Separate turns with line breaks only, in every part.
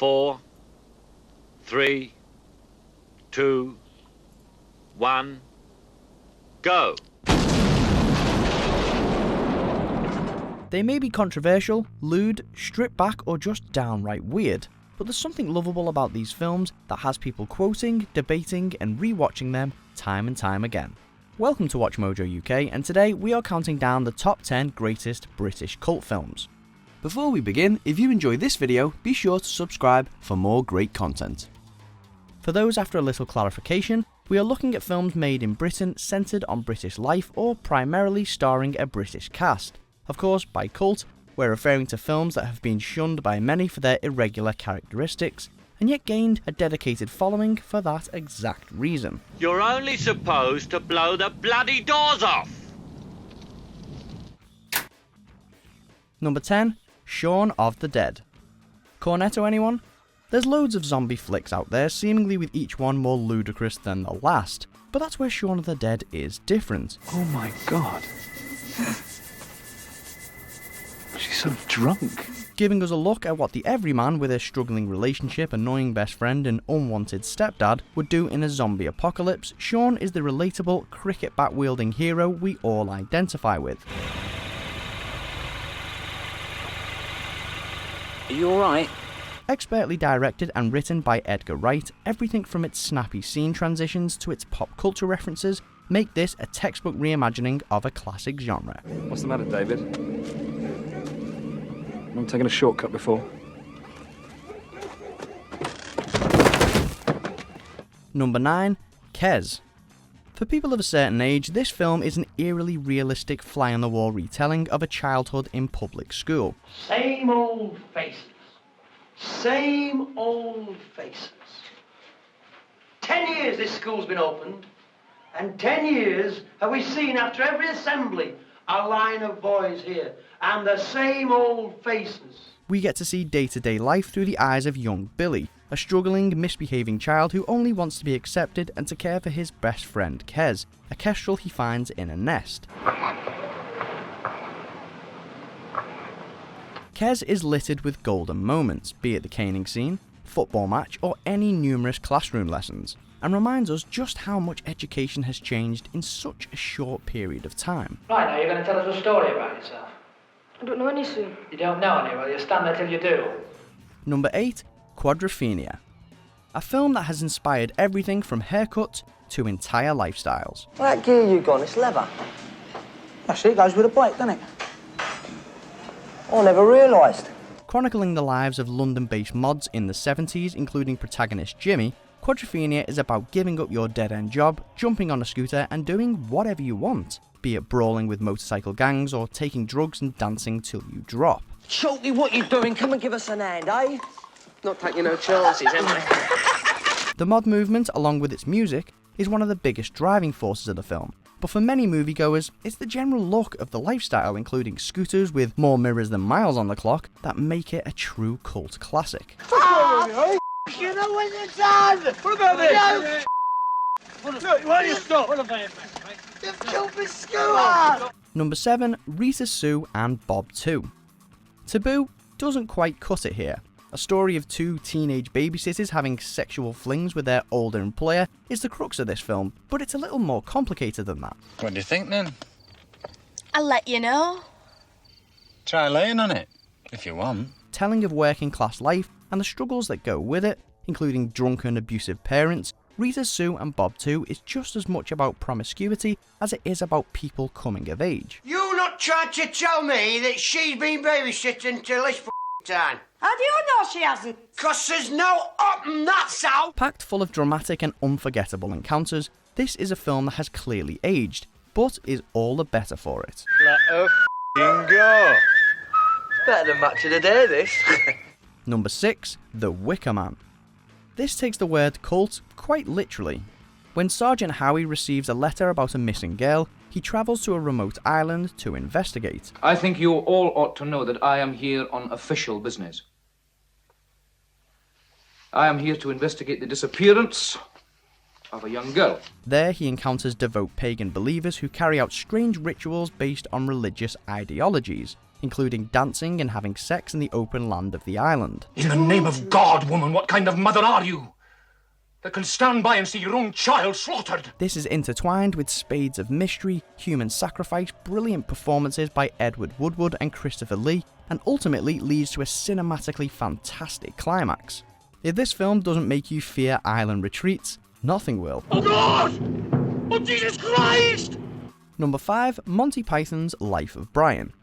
4, 3, 2, 1, go.
They may be controversial, lewd, stripped back or just downright weird, but there's something lovable about these films that has people quoting, debating and rewatching them time and time again. Welcome to Watch Mojo UK, and today we are counting down the top 10 greatest British cult films. Before we begin, if you enjoy this video, be sure to subscribe for more great content. For those after a little clarification, we are looking at films made in Britain centred on British life or primarily starring a British cast. Of course, by cult, we're referring to films that have been shunned by many for their irregular characteristics, and yet gained a dedicated following for that exact reason.
You're only supposed to blow the bloody doors off.
Number 10. Shaun of the Dead. Cornetto, anyone? There's loads of zombie flicks out there, seemingly with each one more ludicrous than the last, but that's where Shaun of the Dead is different.
Oh my god. She's so drunk.
Giving us a look at what the everyman with a struggling relationship, annoying best friend and unwanted stepdad would do in a zombie apocalypse, Shaun is the relatable cricket bat wielding hero we all identify with.
Are you alright?
Expertly directed and written by Edgar Wright, everything from its snappy scene transitions to its pop culture references make this a textbook reimagining of a classic genre.
What's the matter, David? I'm taking a shortcut before.
Number 9. Kes. For people of a certain age, this film is an eerily realistic fly-on-the-wall retelling of a childhood in public school.
Same old faces. Same old faces. 10 years this school's been opened, and 10 years have we seen after every assembly a line of boys here, and the same old faces.
We get to see day-to-day life through the eyes of young Billy, a struggling, misbehaving child who only wants to be accepted and to care for his best friend Kes, a kestrel he finds in a nest. Kes is littered with golden moments, be it the caning scene, football match or any numerous classroom lessons, and reminds us just how much education has changed in such a short period of time.
Right, now you're going to tell us a story about yourself.
I don't know any, sir.
You don't know any, well, you stand there till you do.
Number 8. Quadrophenia. A film that has inspired everything from haircuts to entire lifestyles.
Well, that gear you got, it's leather. Actually, it goes with a bike, doesn't it? I never realised.
Chronicling the lives of London-based mods in the 70s, including protagonist Jimmy, Quadrophenia is about giving up your dead-end job, jumping on a scooter and doing whatever you want, be it brawling with motorcycle gangs or taking drugs and dancing till you drop.
Shorty, what you doing? Come and give us an hand, eh?
Not taking no chances, am I?
The mod movement, along with its music, is one of the biggest driving forces of the film, but for many moviegoers, it's the general look of the lifestyle, including scooters with more mirrors than miles on the clock, that make it a true cult classic.
Oh, you know what you've done! What about this? Look, why do you stop? What about it, mate? You've killed me scooter!
Number 7. Rita, Sue and Bob 2. Taboo doesn't quite cut it here. A story of two teenage babysitters having sexual flings with their older employer is the crux of this film, but it's a little more complicated than that.
What do you think then?
I'll let you know.
Try laying on it, if you want.
Telling of working class life and the struggles that go with it, including drunken, abusive parents, Rita, Sue and Bob 2 is just as much about promiscuity as it is about people coming of age.
You not trying to tell me that she's been babysitting till this time?
How do you know she hasn't?
'Cause there's no up and that's out.
Packed full of dramatic and unforgettable encounters, this is a film that has clearly aged, but is all the better for it.
Let her go.
Better than Match of the Day, this.
Number 6. The Wicker Man. This takes the word cult quite literally. When Sergeant Howie receives a letter about a missing girl, he travels to a remote island to investigate.
I think you all ought to know that I am here on official business. I am here to investigate the disappearance of a young girl.
There he encounters devout pagan believers who carry out strange rituals based on religious ideologies, including dancing and having sex in the open land of the island.
In the name of God, woman, what kind of mother are you? That can stand by and see your own child slaughtered.
This is intertwined with spades of mystery, human sacrifice, brilliant performances by Edward Woodward and Christopher Lee, and ultimately leads to a cinematically fantastic climax. If this film doesn't make you fear island retreats, nothing will.
Oh God! Oh Jesus Christ!
Number 5, Monty Python's Life of Brian.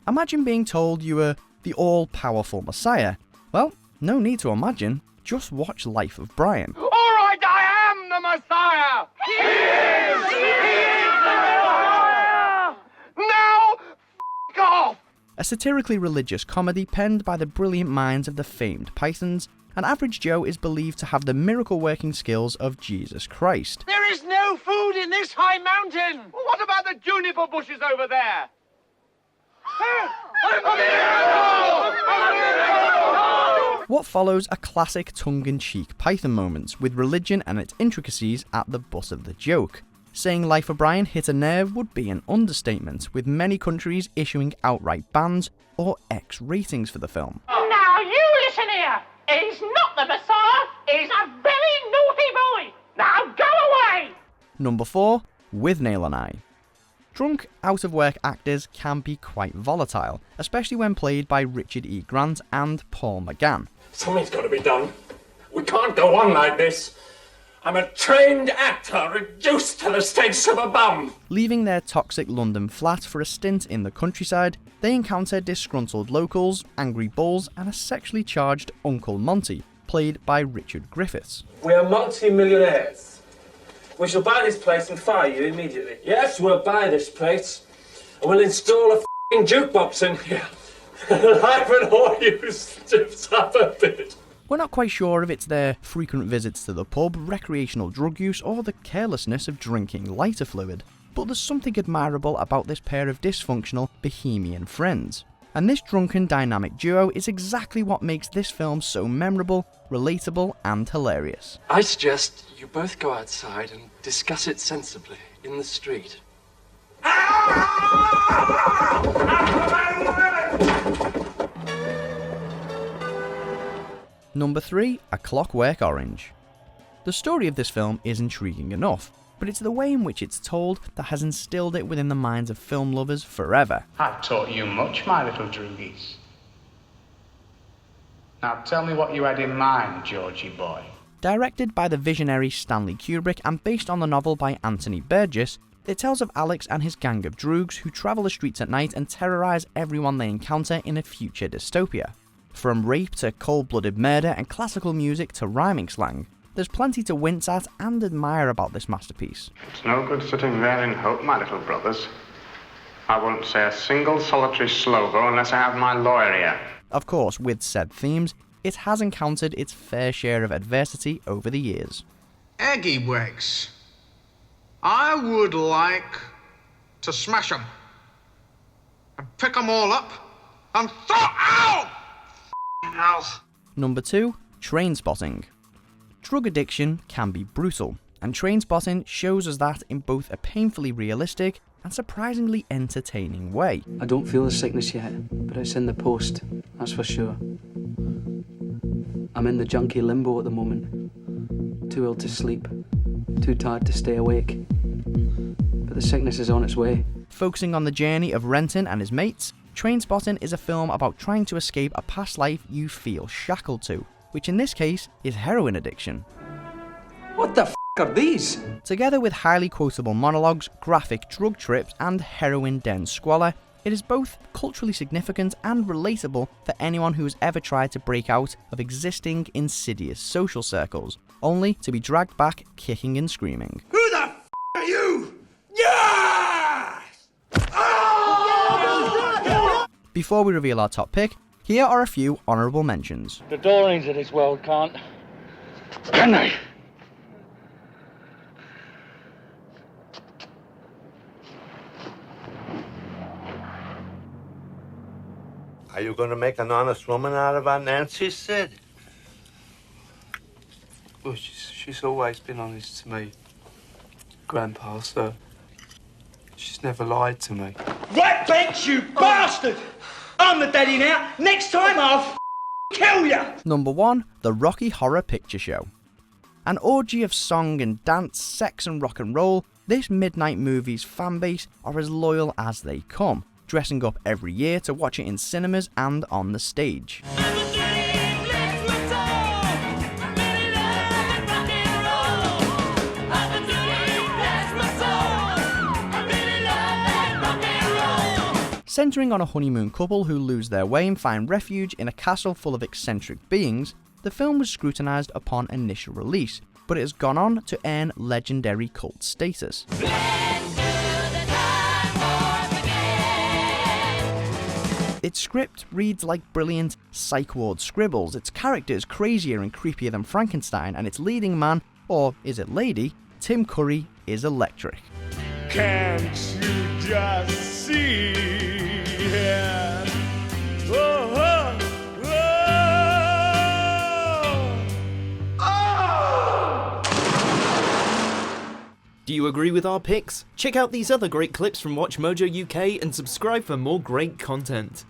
Imagine being told you were the all-powerful Messiah. Well, no need to imagine, just watch Life of Brian.
All right, I am the Messiah! He is! He is the Messiah! Now, f*** off!
A satirically religious comedy penned by the brilliant minds of the famed Pythons, and Average Joe is believed to have the miracle-working skills of Jesus Christ.
There is no food in this high mountain! What about the juniper bushes over there?
What follows are classic tongue-in-cheek Python moments, with religion and its intricacies at the butt of the joke. Saying Life of Brian hit a nerve would be an understatement, with many countries issuing outright bans or X ratings for the film.
Now you listen here! He's not the Messiah, he's a very naughty boy! Now go away!
Number 4, Withnail and I. Drunk, out-of-work actors can be quite volatile, especially when played by Richard E. Grant and Paul McGann.
Something's got to be done. We can't go on like this. I'm a trained actor reduced to the status of a bum.
Leaving their toxic London flat for a stint in the countryside, they encounter disgruntled locals, angry bulls, and a sexually charged Uncle Monty, played by Richard Griffiths.
We are multi-millionaires. We shall buy this place and fire you immediately. Yes, we'll buy this place, and we'll install a f***ing jukebox in here. Life and all you stiffs up a bit.
We're not quite sure if it's their frequent visits to the pub, recreational drug use, or the carelessness of drinking lighter fluid, but there's something admirable about this pair of dysfunctional bohemian friends. And this drunken dynamic duo is exactly what makes this film so memorable, relatable, and hilarious.
I suggest you both go outside and discuss it sensibly in the street.
Number 3, A Clockwork Orange. The story of this film is intriguing enough, but it's the way in which it's told that has instilled it within the minds of film lovers forever.
I've taught you much, my little droogies. Now tell me what you had in mind, Georgie boy.
Directed by the visionary Stanley Kubrick and based on the novel by Anthony Burgess, it tells of Alex and his gang of droogs who travel the streets at night and terrorise everyone they encounter in a future dystopia. From rape to cold-blooded murder and classical music to rhyming slang, there's plenty to wince at and admire about this masterpiece.
It's no good sitting there in hope, my little brothers. I won't say a single solitary slovo unless I have my lawyer here.
Of course, with said themes, it has encountered its fair share of adversity over the years.
Eggy Wakes. I would like to smash them and pick them all up and throw out!
Number 2, Trainspotting. Drug addiction can be brutal, and Trainspotting shows us that in both a painfully realistic and surprisingly entertaining way.
I don't feel the sickness yet, but it's in the post, that's for sure. I'm in the junkie limbo at the moment. Too ill to sleep, too tired to stay awake. But the sickness is on its way.
Focusing on the journey of Renton and his mates, Trainspotting is a film about trying to escape a past life you feel shackled to, which in this case is heroin addiction.
What the f*** are these?
Together with highly quotable monologues, graphic drug trips, and heroin-den squalor, it is both culturally significant and relatable for anyone who has ever tried to break out of existing insidious social circles, only to be dragged back kicking and screaming.
Who the f*** are you? Yes!
Before we reveal our top pick, here are a few honourable mentions.
The darlings of this world can't. Can they?
Are you going to make an honest woman out of Aunt Nancy, Sid?
Well, she's always been honest to me, Grandpa, so she's never lied to me.
Right bench, you bastard!
I'm the daddy now. Next time I'll kill ya!
Number 1, The Rocky Horror Picture Show. An orgy of song and dance, sex and rock and roll, this midnight movie's fanbase are as loyal as they come, dressing up every year to watch it in cinemas and on the stage. Centering on a honeymoon couple who lose their way and find refuge in a castle full of eccentric beings, the film was scrutinised upon initial release, but it has gone on to earn legendary cult status. Its script reads like brilliant psych ward scribbles, its characters crazier and creepier than Frankenstein, and its leading man, or is it lady, Tim Curry, is electric.
Can't you just see? Yeah. Oh, oh, oh. Oh.
Do you agree with our picks? Check out these other great clips from Watch Mojo UK and subscribe for more great content.